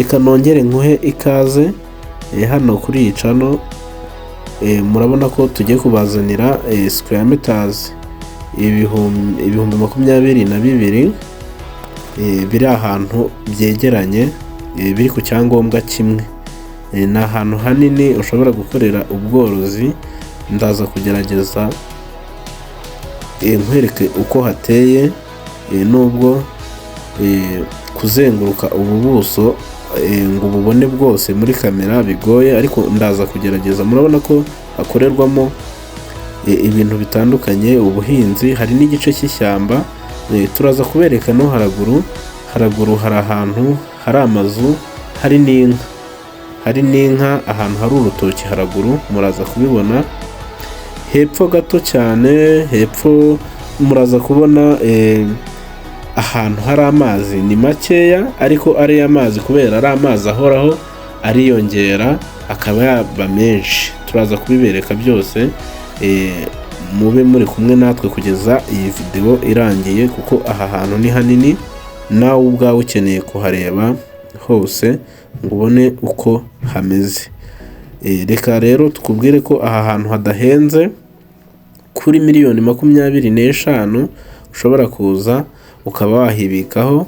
reka nongere nkuhe ikaze hano kuri iyi channel. Murabona ko tugiye kubazanira square meters ibihumbi 22 biri ahantu byegeranye, biri ku cyangombwa kimwe. Ni ahantu hanini ushobora gukorera ubworozi. Ndaza kugerageza nkwereke uko hateye, nubwo kuzenguruka ubu buso ngo bubone bwose muri kamera bigoye, ariko ndaza kugerageza. Murabona ko hakorerwamo ibintu bitandukanye, ubuhinzi, hari n'igice cy'ishyamba. Turaza kubereka no haraguru hari ahantu hari amazu, hari n'inka ahantu hari urutoki haraguru, muraza kubibona. Hepfo gato cyane, hepfo muraza kubona ahantu hari amazi, ni makeya ariko ari amazi, kubera ari amazi ahoraho ariyongera akaba yaba menshi. Turaza kubibereka byose, mube muri kumwe natwe kugeza iyi video irangiye, kuko aha hantu ni hanini, nawe ubwawe ukeneye kuhareba hose ngo ubone uko hameze. Reka rero tukubwire ko aha hantu hadahenze, kuri miliyoni 25 ushobora kuza ukaba wahibikaho.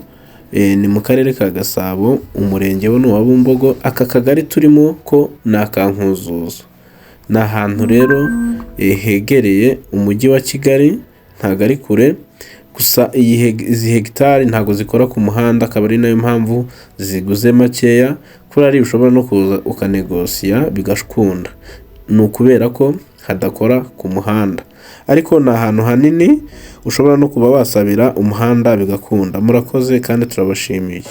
Ni mu karere ka Gasabo, umurenge wa Bumbogo, aka kagari turimo ko ni akankuzuzo. Ni ahantu rero hegereye umujyi wa Kigali, ntago ari kure. Gusa izi hegitari ntago zikora ku muhanda, akaba ari nayo mpamvu ziguze makeya. Kuri ari ushobora no kuza ukanegosiya bigashkunda, ni ukubera ko hadakora ku muhanda. Ariko ni ahantu hanini ushobora no kuba wasabira umuhanda bigakunda. Murakoze kandi turabashimiye.